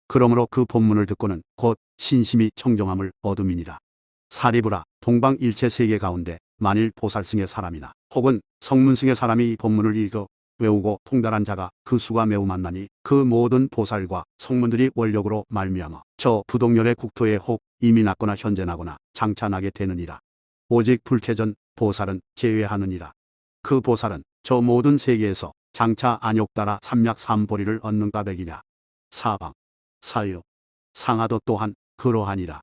Speaker 1: 그러므로 그 법문을 듣고는 곧 신심이 청정함을 얻음이니라. 사리부라. 동방 일체 세계 가운데 만일 보살승의 사람이나 혹은 성문승의 사람이 이 법문을 읽어 외우고 통달한 자가 그 수가 매우 많나니 그 모든 보살과 성문들이 원력으로 말미암아 저 부동열의 국토에 혹 이미 났거나 현재 나거나 장차 나게 되느니라. 오직 불쾌전 보살은 제외하느니라. 그 보살은 저 모든 세계에서 장차 안욕따라 삼약삼보리를 얻는 까닭이냐. 사방, 사유, 상하도 또한 그러하니라.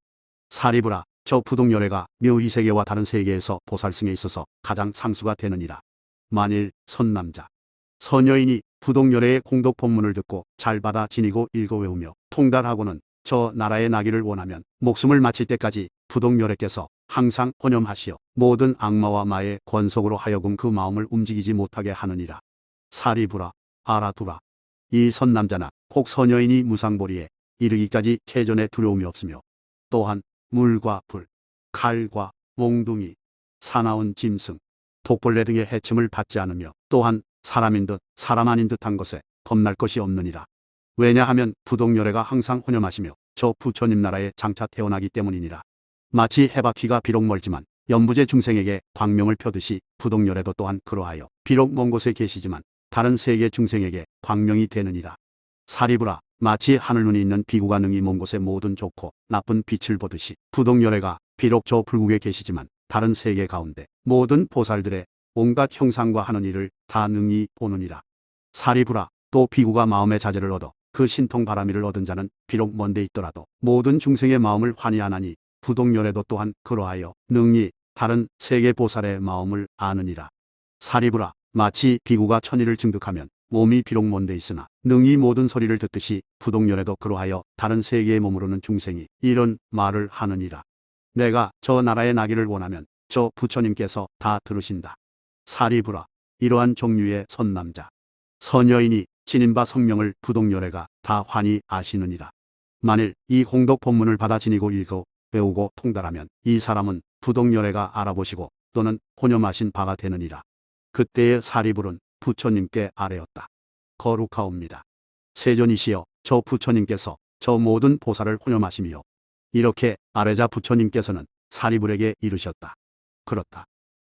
Speaker 1: 사리부라. 저 부동열애가 묘희 세계와 다른 세계에서 보살승에 있어서 가장 상수가 되느니라. 만일 선남자, 선여인이 부동열애의 공덕 법문을 듣고 잘 받아 지니고 읽어 외우며 통달하고는 저 나라에 나기를 원하면 목숨을 마칠 때까지 부동열애께서 항상 혼념하시어 모든 악마와 마의 권속으로 하여금 그 마음을 움직이지 못하게 하느니라. 사리부라. 알아두라. 이 선남자나 혹 선여인이 무상보리에 이르기까지 태전에 두려움이 없으며 또한 물과 불, 칼과 몽둥이, 사나운 짐승, 독벌레 등의 해침을 받지 않으며 또한 사람인 듯 사람 아닌 듯한 것에 겁날 것이 없느니라. 왜냐하면 부동열애가 항상 혼념하시며 저 부처님 나라에 장차 태어나기 때문이니라. 마치 해바퀴가 비록 멀지만 연부제 중생에게 광명을 펴듯이 부동열애도 또한 그러하여 비록 먼 곳에 계시지만 다른 세계 중생에게 광명이 되느니라. 사리부라. 마치 하늘눈이 있는 비구가 능히 먼 곳에 모든 좋고 나쁜 빛을 보듯이 부동열애가 비록 저 불국에 계시지만 다른 세계 가운데 모든 보살들의 온갖 형상과 하는 일을 다 능히 보느니라. 사리부라. 또 비구가 마음의 자제를 얻어 그 신통 바라미를 얻은 자는 비록 먼데 있더라도 모든 중생의 마음을 환희하나니 부동열애도 또한 그러하여 능히 다른 세계 보살의 마음을 아느니라. 사리부라. 마치 비구가 천일을 증득하면 몸이 비록 먼데 있으나 능히 모든 소리를 듣듯이 부동열애도 그러하여 다른 세계에 머무르는 중생이 이런 말을 하느니라. 내가 저 나라에 나기를 원하면 저 부처님께서 다 들으신다. 사리부라. 이러한 종류의 선남자, 선여인이 지닌바 성명을 부동열애가 다 환히 아시느니라. 만일 이 공덕 법문을 받아 지니고 읽어 외우고 통달하면 이 사람은 부동열애가 알아보시고 또는 혼념하신 바가 되느니라. 그때의 사리불은 부처님께 아뢰었다. 거룩하옵니다. 세존이시여, 저 부처님께서 저 모든 보살을 혼념하시며 이렇게 아뢰자 부처님께서는 사리불에게 이르셨다. 그렇다.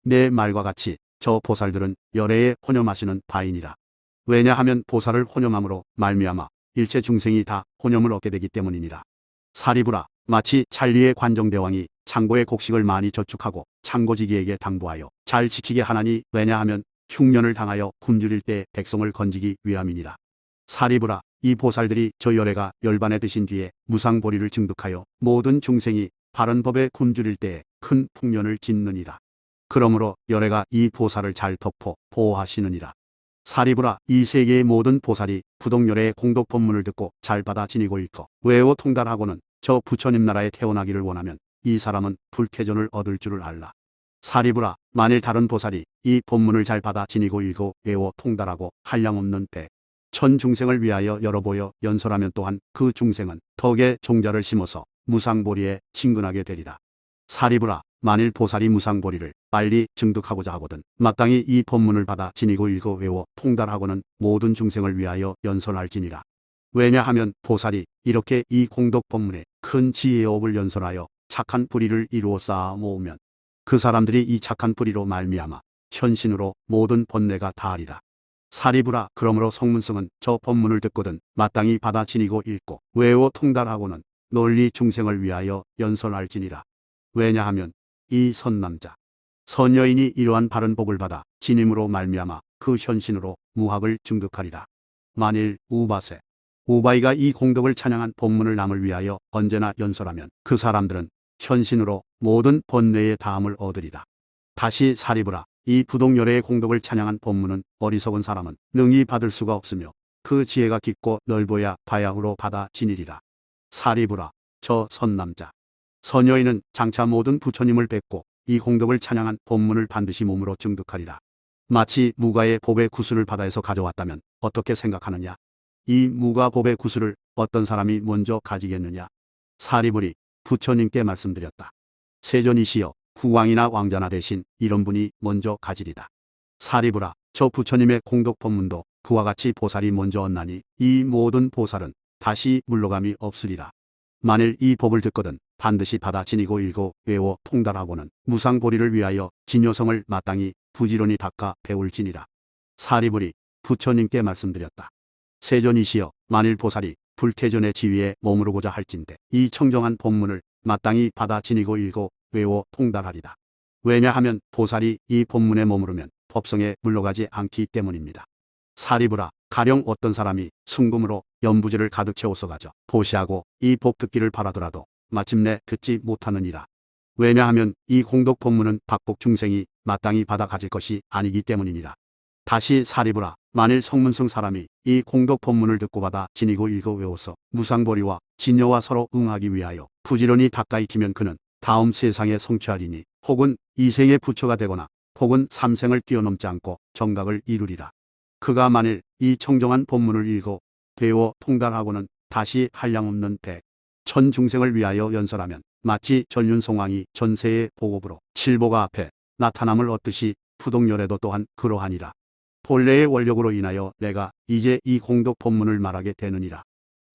Speaker 1: 내 말과 같이 저 보살들은 열애에 혼념하시는 바이니라. 왜냐하면 보살을 혼념함으로 말미암아 일체 중생이 다 혼념을 얻게 되기 때문이니라. 사리불아, 마치 찰리의 관정대왕이 창고의 곡식을 많이 저축하고 창고지기에게 당부하여 잘 지키게 하나니 왜냐하면 흉년을 당하여 굶주릴 때 백성을 건지기 위함이니라. 사리부라, 이 보살들이 저 열애가 열반에 드신 뒤에 무상보리를 증득하여 모든 중생이 바른 법에 굶주릴 때에 큰 풍년을 짓느니라. 그러므로 열애가 이 보살을 잘 덮어 보호하시느니라. 사리부라, 이 세계의 모든 보살이 부동열애의 공덕 법문을 듣고 잘 받아 지니고 읽고 외워 통달하고는 저 부처님 나라에 태어나기를 원하면 이 사람은 불쾌전을 얻을 줄을 알라. 사리부라, 만일 다른 보살이 이 법문을 잘 받아 지니고 읽고 외워 통달하고 한량없는 천 중생을 위하여 열어보여 연설하면 또한 그 중생은 덕의 종자를 심어서 무상보리에 친근하게 되리라. 사리부라, 만일 보살이 무상보리를 빨리 증득하고자 하거든 마땅히 이 법문을 받아 지니고 읽어 외워 통달하고는 모든 중생을 위하여 연설할지니라. 왜냐하면 보살이 이렇게 이 공덕 법문에 큰 지혜의 업을 연설하여 착한 뿌리를 이루어 쌓아 모으면 그 사람들이 이 착한 뿌리로 말미암아 현신으로 모든 번뇌가 다하리라. 사리부라, 그러므로 성문승은 저 법문을 듣거든 마땅히 받아 지니고 읽고 외워 통달하고는 널리 중생을 위하여 연설할지니라. 왜냐하면 이 선남자 선여인이 이러한 바른 복을 받아 지님으로 말미암아 그 현신으로 무학을 증득하리라. 만일 우바이가 이 공덕을 찬양한 법문을 남을 위하여 언제나 연설하면 그 사람들은 현신으로 모든 번뇌의 다함을 얻으리라. 다시 사리부라, 이 부동열애의 공덕을 찬양한 법문은 어리석은 사람은 능히 받을 수가 없으며 그 지혜가 깊고 넓어야 바야흐로 받아 지니리라. 사리부라, 저 선남자 선여인은 장차 모든 부처님을 뵙고 이 공덕을 찬양한 법문을 반드시 몸으로 증득하리라. 마치 무가의 법의 구슬을 바다에서 가져왔다면 어떻게 생각하느냐? 이 무가 법의 구슬을 어떤 사람이 먼저 가지겠느냐? 사리부리, 부처님께 말씀드렸다. 세존이시여, 국왕이나 왕자나 대신 이런 분이 먼저 가지리다. 사리부라, 저 부처님의 공덕 법문도 그와 같이 보살이 먼저 얻나니 이 모든 보살은 다시 물러감이 없으리라. 만일 이 법을 듣거든 반드시 받아 지니고 읽고 외워 통달하고는 무상보리를 위하여 진요성을 마땅히 부지런히 닦아 배울지니라. 사리부리, 부처님께 말씀드렸다. 세존이시여, 만일 보살이 불쾌전의 지위에 머무르고자 할진대 이 청정한 법문을 마땅히 받아 지니고 읽고 외워 통달하리다. 왜냐하면 보살이 이 법문에 머무르면 법성에 물러가지 않기 때문입니다. 사리부라, 가령 어떤 사람이 순금으로 연부지를 가득 채워서 가져 보시하고 이 법 듣기를 바라더라도 마침내 듣지 못하느니라. 왜냐하면 이 공덕 법문은 박복 중생이 마땅히 받아 가질 것이 아니기 때문이니라. 다시 사리부라, 만일 성문승 사람이 이 공덕 법문을 듣고 받아 지니고 읽어 외워서 무상보리와 진여와 서로 응하기 위하여 부지런히 닦아 익히면 그는 다음 세상에 성취하리니 혹은 이생의 부처가 되거나 혹은 삼생을 뛰어넘지 않고 정각을 이루리라. 그가 만일 이 청정한 법문을 읽어 배워 통달하고는 다시 한량없는 천 중생을 위하여 연설하면 마치 전륜송왕이 전세의 보급으로 칠보가 앞에 나타남을 얻듯이 부동열애도 또한 그러하니라. 본래의 원력으로 인하여 내가 이제 이 공덕 법문을 말하게 되느니라.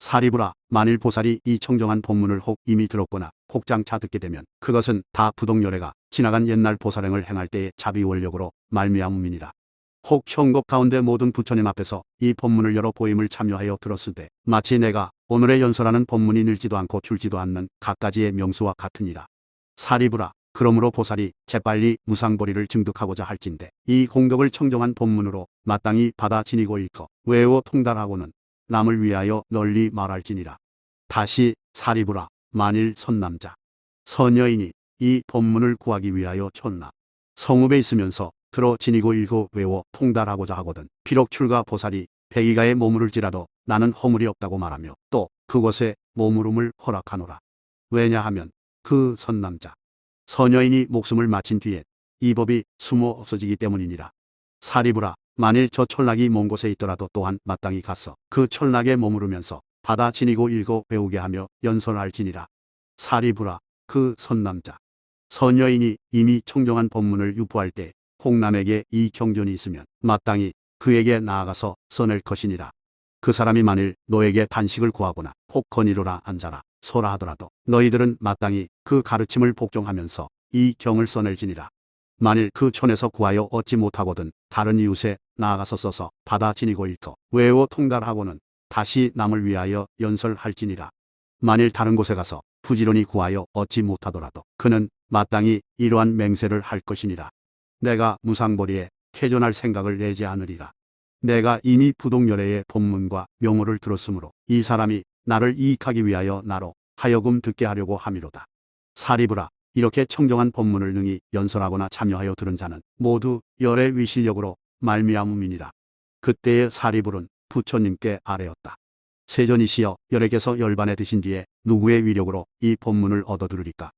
Speaker 1: 사리부라, 만일 보살이 이 청정한 법문을 혹 이미 들었거나 혹 장차 듣게 되면 그것은 다 부동열애가 지나간 옛날 보살행을 행할 때의 자비 원력으로 말미암음이니라. 혹 현곡 가운데 모든 부처님 앞에서 이 법문을 여러 보임을 참여하여 들었을 때 마치 내가 오늘의 연설하는 법문이 늘지도 않고 줄지도 않는 갖가지의 명수와 같으니라. 사리부라, 그러므로 보살이 재빨리 무상보리를 증득하고자 할진대 이 공덕을 청정한 법문으로 마땅히 받아 지니고 읽고 외워 통달하고는 남을 위하여 널리 말할지니라. 다시 사리부라, 만일 선남자 선여인이 이 법문을 구하기 위하여 촌나 성읍에 있으면서 들어 지니고 읽고 외워 통달하고자 하거든 비록 출가 보살이 백이가에 머무를지라도 나는 허물이 없다고 말하며 또 그곳에 머무름을 허락하노라. 왜냐하면 그 선남자 선여인이 목숨을 마친 뒤에 이 법이 숨어 없어지기 때문이니라. 사리부라, 만일 저 철락이 먼 곳에 있더라도 또한 마땅히 가서 그 철락에 머무르면서 받아 지니고 읽고 배우게 하며 연설할지니라. 사리부라, 그 선남자 선여인이 이미 청정한 법문을 유포할 때 혹남에게 이 경전이 있으면 마땅히 그에게 나아가서 써낼 것이니라. 그 사람이 만일 너에게 단식을 구하거나 혹 건의로라 앉아라 서라 하더라도 너희들은 마땅히 그 가르침을 복종하면서 이 경을 써낼지니라. 만일 그 촌에서 구하여 얻지 못하거든 다른 이웃에 나아가서 써서 받아 지니고 읽고 외워 통달하고는 다시 남을 위하여 연설할지니라. 만일 다른 곳에 가서 부지런히 구하여 얻지 못하더라도 그는 마땅히 이러한 맹세를 할 것이니라. 내가 무상보리에 퇴존할 생각을 내지 않으리라. 내가 이미 부동열애의 법문과 명호를 들었으므로 이 사람이 나를 이익하기 위하여 나로 하여금 듣게 하려고 함이로다. 사리부라, 이렇게 청정한 법문을 능히 연설하거나 참여하여 들은 자는 모두 열의 위실력으로 말미암음이니라. 그때의 사리불은 부처님께 아뢰었다. 세존이시여, 열에게서 열반에 드신 뒤에 누구의 위력으로 이 법문을 얻어들으리까?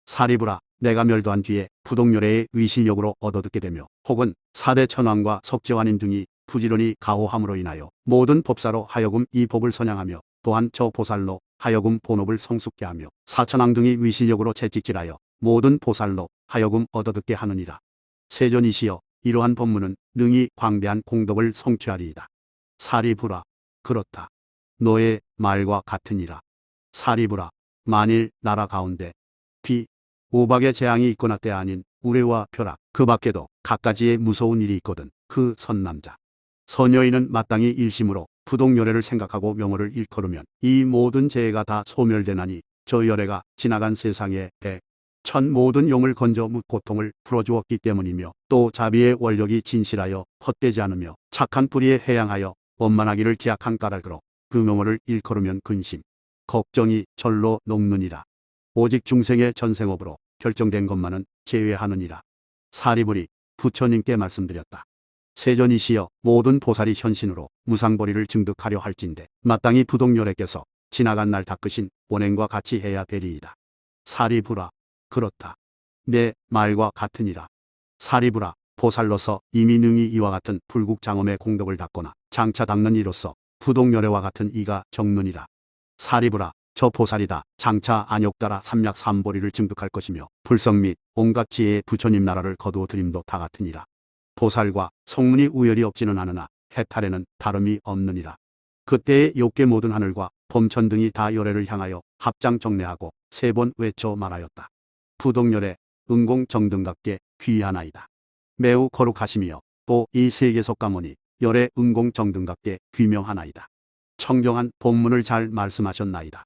Speaker 1: 사리부라, 내가 멸도한 뒤에 부동열애의 위실력으로 얻어듣게 되며 혹은 사대 천왕과 석재환인 등이 부지런히 가호함으로 인하여 모든 법사로 하여금 이 법을 선양하며 또한 저 보살로 하여금 본업을 성숙케 하며 사천왕 등이 위실력으로 채찍질하여 모든 보살로 하여금 얻어듣게 하느니라. 세존이시여, 이러한 법문은 능히 광대한 공덕을 성취하리이다. 사리부라, 그렇다. 너의 말과 같으니라. 사리부라, 만일 나라 가운데 비, 오박의 재앙이 있거나 때 아닌 우레와 벼락, 그 밖에도 갖가지의 무서운 일이 있거든 그 선남자 선여인은 마땅히 일심으로 부동열애를 생각하고 명호를 일컬으면 이 모든 재해가 다 소멸되나니 저 열애가 지나간 세상에 백, 천 모든 용을 건져 무 고통을 풀어주었기 때문이며 또 자비의 원력이 진실하여 헛되지 않으며 착한 뿌리에 해양하여 원만하기를 기약한 까닭으로 그 명호를 일컬으면 근심, 걱정이 절로 녹느니라. 오직 중생의 전생업으로 결정된 것만은 제외하느니라. 사리불이 부처님께 말씀드렸다. 세존이시여, 모든 보살이 현신으로 무상보리를 증득하려 할진대 마땅히 부동열애께서 지나간 날 닦으신 원행과 같이 해야 되리이다. 사리불아, 그렇다. 내 말과 같으니라. 사리불아, 보살로서 이미 능히 이와 같은 불국장엄의 공덕을 닦거나 장차 닦는 이로서 부동열애와 같은 이가 적느니라. 사리불아, 저 보살이다 장차 안욕따라 삼약 삼보리를 증득할 것이며 불성 및 온갖 지혜의 부처님 나라를 거두어 드림도 다 같으니라. 보살과 성문이 우열이 없지는 않으나 해탈에는 다름이 없느니라. 그때의 욕계 모든 하늘과 범천 등이 다 열애를 향하여 합장 정례하고 세 번 외쳐 말하였다. 부동열애 응공정등각계 귀하나이다. 매우 거룩하시며 또 이 세계 속가모니 열애 응공정등각계 귀명하나이다. 청정한 법문을 잘 말씀하셨나이다.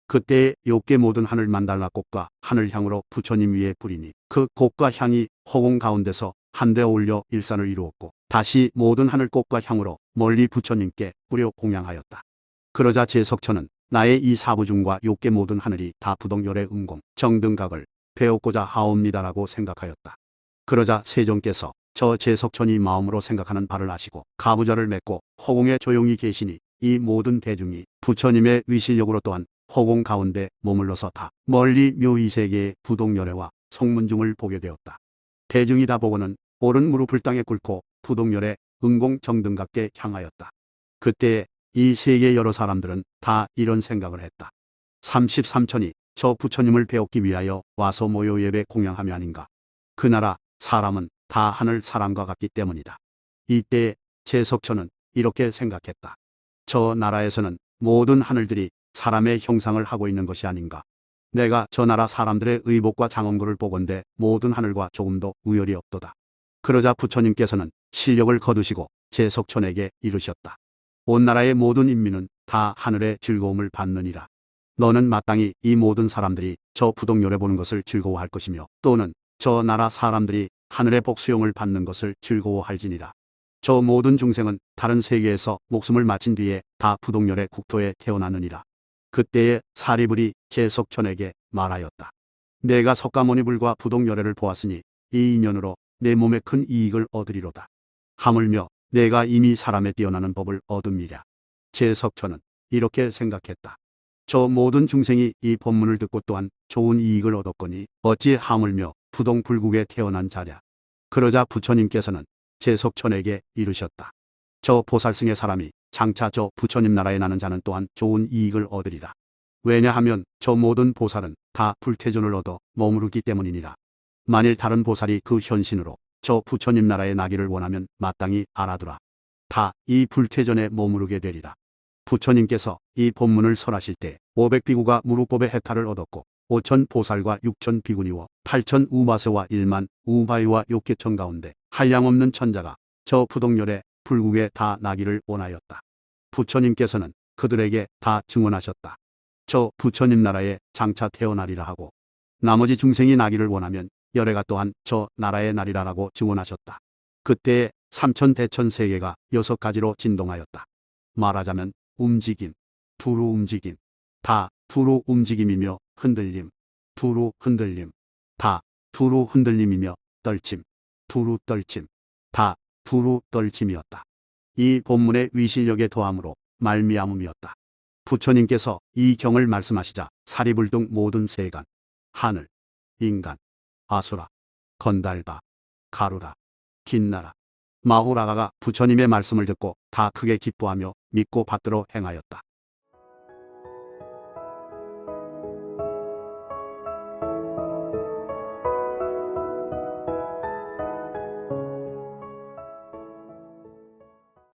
Speaker 1: 그때의 욕계 모든 하늘 만달라 꽃과 하늘향으로 부처님 위에 뿌리니 그 꽃과 향이 허공 가운데서 한데 어울려 일산을 이루었고 다시 모든 하늘 꽃과 향으로 멀리 부처님께 뿌려 공양하였다. 그러자 제석천은 나의 이 사부중과 욕계 모든 하늘이 다 부동열애 응공 정등각을 배웠고자 하옵니다라고 생각하였다. 그러자 세종께서 저 제석천이 마음으로 생각하는 바를 아시고 가부좌를 맺고 허공에 조용히 계시니 이 모든 대중이 부처님의 위실력으로 또한 허공 가운데 머물러서 다 멀리 묘이세계의 부동열애와 성문중을 보게 되었다. 대중이 다 보고는 오른 무릎을 땅에 꿇고 부동열애 응공정등각께 향하였다. 그때에 이 세계 여러 사람들은 다 이런 생각을 했다. 33천이 저 부처님을 배웠기 위하여 와서 모여 예배 공양함이 아닌가. 그 나라 사람은 다 하늘 사람과 같기 때문이다. 이때에 제석천은 이렇게 생각했다. 저 나라에서는 모든 하늘들이 사람의 형상을 하고 있는 것이 아닌가. 내가 저 나라 사람들의 의복과 장엄거를 보건대 모든 하늘과 조금도 우열이 없도다. 그러자 부처님께서는 실력을 거두시고 제석천에게 이르셨다. 온 나라의 모든 인민은 다 하늘의 즐거움을 받느니라. 너는 마땅히 이 모든 사람들이 저 부동열애 보는 것을 즐거워할 것이며 또는 저 나라 사람들이 하늘의 복수용을 받는 것을 즐거워할지니라. 저 모든 중생은 다른 세계에서 목숨을 마친 뒤에 다 부동열애 국토에 태어나느니라. 그때에 사리불이 제석천에게 말하였다. 내가 석가모니불과 부동열애를 보았으니 이 인연으로 내 몸에 큰 이익을 얻으리로다. 하물며 내가 이미 사람에 뛰어나는 법을 얻음이랴. 제석천은 이렇게 생각했다. 저 모든 중생이 이 법문을 듣고 또한 좋은 이익을 얻었거니 어찌 하물며 부동불국에 태어난 자랴. 그러자 부처님께서는 제석천에게 이르셨다. 저 보살승의 사람이 장차 저 부처님 나라에 나는 자는 또한 좋은 이익을 얻으리라. 왜냐하면 저 모든 보살은 다 불태존을 얻어 머무르기 때문이니라. 만일 다른 보살이 그 현신으로 저 부처님 나라에 나기를 원하면 마땅히 알아두라. 다 이 불태존에 머무르게 되리라. 부처님께서 이 법문을 설하실 때 500비구가 무루법의 해탈을 얻었고 5천 보살과 6천 비구니와 8천 우바세와 1만 우바이와 욕계천 가운데 한량없는 천자가 저 부동열애 불국에 다 나기를 원하였다. 부처님께서는 그들에게 다 증언하셨다. 저 부처님 나라에 장차 태어나리라 하고 나머지 중생이 나기를 원하면 열애가 또한 저 나라에 나리라라고 증언하셨다. 그때에 삼천대천 세계가 6가지로 진동하였다. 말하자면 움직임, 두루 움직임, 다 두루 움직임이며 흔들림, 두루 흔들림, 다 두루 흔들림이며 떨침, 두루 떨침, 다 두루 떨침이었다. 이 본문의 위실력의 더함으로 말미암음이었다. 부처님께서 이 경을 말씀하시자 사리불 등 모든 세간, 하늘, 인간, 아수라, 건달바, 가루라, 긴나라, 마후라가가 부처님의 말씀을 듣고 다 크게 기뻐하며 믿고 받들어 행하였다.